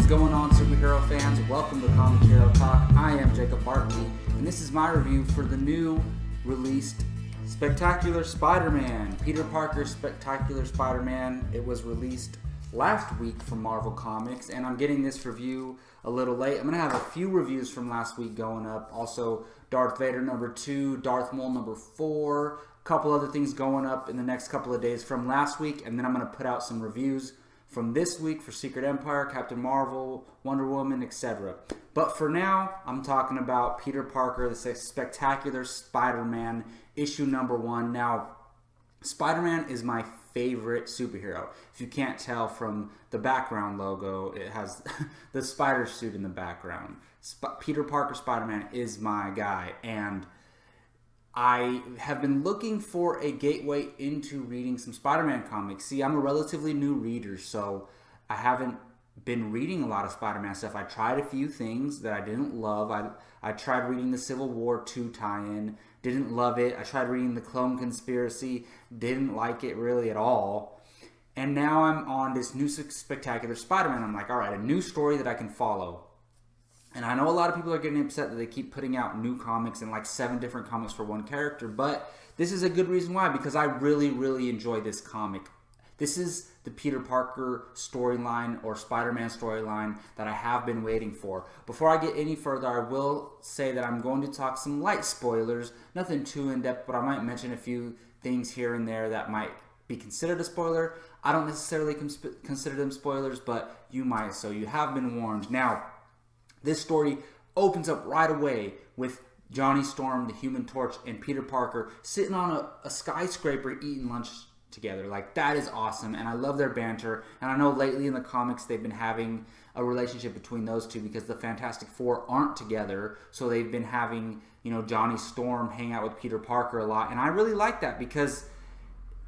going on, superhero fans? Welcome to Comic Hero Talk. I am Jacob Bartley, and this is my review for the new released Spectacular Spider-Man. Peter Parker's Spectacular Spider-Man. It was released last week from Marvel Comics, and I'm getting this review a little late. I'm going to have a few reviews from last week going up. Also, Darth Vader number 2, Darth Maul number 4, a couple other things going up in the next couple of days from last week, and then I'm going to put out some reviews from this week for Secret Empire, Captain Marvel, Wonder Woman, etc. But for now, I'm talking about Peter Parker, the Spectacular Spider-Man, issue number 1. Now, Spider-Man is my favorite superhero. If you can't tell from the background logo, it has the spider suit in the background. Peter Parker Spider-Man is my guy, and I have been looking for a gateway into reading some Spider-Man comics. See, I'm a relatively new reader, so I haven't been reading a lot of Spider-Man stuff. I tried a few things that I didn't love. I tried reading the Civil War 2 tie-in, didn't love it. I tried reading the Clone Conspiracy, didn't like it really at all. And now I'm on this new Spectacular Spider-Man. I'm like, all right, a new story that I can follow. And I know a lot of people are getting upset that they keep putting out new comics and like 7 different comics for one character, but this is a good reason why, because I really, really enjoy this comic. This is the Peter Parker storyline or Spider-Man storyline that I have been waiting for. Before I get any further, I will say that I'm going to talk some light spoilers, nothing too in-depth, but I might mention a few things here and there that might be considered a spoiler. I don't necessarily consider them spoilers, but you might, so you have been warned. Now, this story opens up right away with Johnny Storm, the Human Torch, and Peter Parker sitting on a skyscraper eating lunch together. Like, that is awesome, and I love their banter. And I know lately in the comics they've been having a relationship between those two because the Fantastic Four aren't together, so they've been having, you know, Johnny Storm hang out with Peter Parker a lot. And I really like that because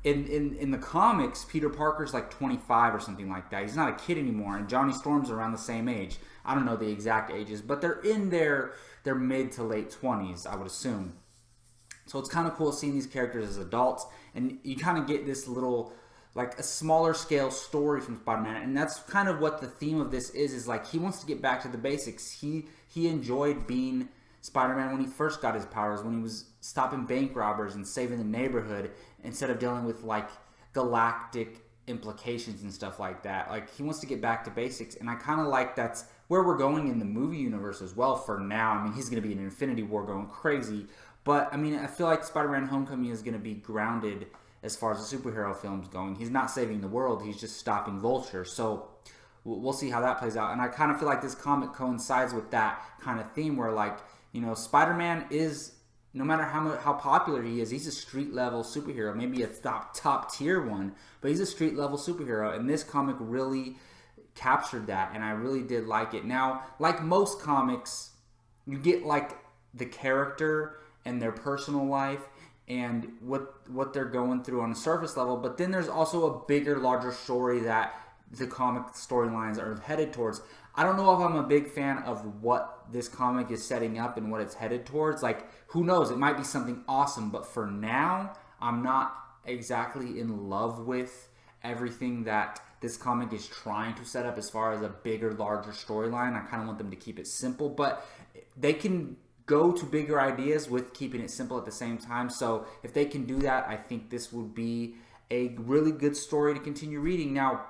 in the comics, Peter Parker's like 25 or something like that. He's not a kid anymore, and Johnny Storm's around the same age. I don't know the exact ages, but they're in their mid to late 20s, I would assume. So it's kind of cool seeing these characters as adults, and you kind of get this little, like, a smaller scale story from Spider-Man, and that's kind of what the theme of this is like he wants to get back to the basics. He enjoyed being Spider-Man when he first got his powers, when he was stopping bank robbers and saving the neighborhood instead of dealing with, like, galactic implications and stuff like that. Like, he wants to get back to basics, and I kind of like that's where we're going in the movie universe as well for now. I mean, he's going to be in Infinity War going crazy, but I mean, I feel like Spider-Man Homecoming is going to be grounded as far as the superhero film's going. He's not saving the world, he's just stopping Vulture, so we'll see how that plays out. And I kind of feel like this comic coincides with that kind of theme where, like, you know, Spider-Man is, no matter how popular he is, he's a street level superhero, maybe a top tier one, but he's a street level superhero, and this comic really captured that, and I really did like it. Now, like most comics, you get like the character and their personal life and what they're going through on a surface level, but then there's also a bigger, larger story that the comic storylines are headed towards. I don't know if I'm a big fan of what this comic is setting up and what it's headed towards. Like, who knows? It might be something awesome, but for now, I'm not exactly in love with everything that this comic is trying to set up as far as a bigger, larger storyline. I kind of want them to keep it simple, but they can go to bigger ideas with keeping it simple at the same time. So if they can do that, I think this would be a really good story to continue reading. Now,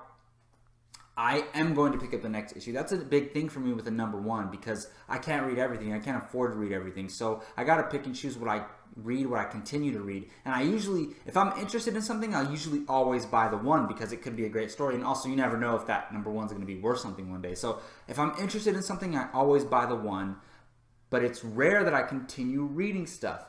I am going to pick up the next issue. That's a big thing for me with the number 1 because I can't read everything. I can't afford to read everything. So I got to pick and choose what I read, what I continue to read. And I usually, if I'm interested in something, I'll usually always buy the 1 because it could be a great story. And also, you never know if that number 1 is going to be worth something one day. So if I'm interested in something, I always buy the 1. But it's rare that I continue reading stuff.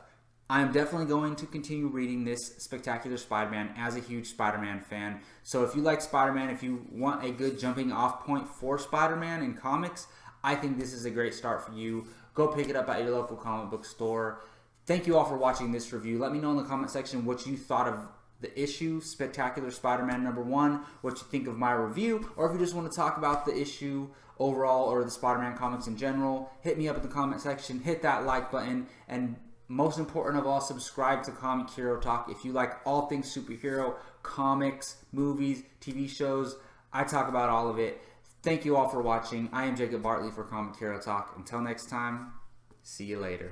I'm definitely going to continue reading this Spectacular Spider-Man as a huge Spider-Man fan. So if you like Spider-Man, if you want a good jumping off point for Spider-Man in comics, I think this is a great start for you. Go pick it up at your local comic book store. Thank you all for watching this review. Let me know in the comment section what you thought of the issue, Spectacular Spider-Man number 1, what you think of my review, or if you just want to talk about the issue overall or the Spider-Man comics in general, hit me up in the comment section, hit that like button, and most important of all, subscribe to Comic Hero Talk. If you like all things superhero, comics, movies, TV shows, I talk about all of it. Thank you all for watching. I am Jacob Bartley for Comic Hero Talk. Until next time, see you later.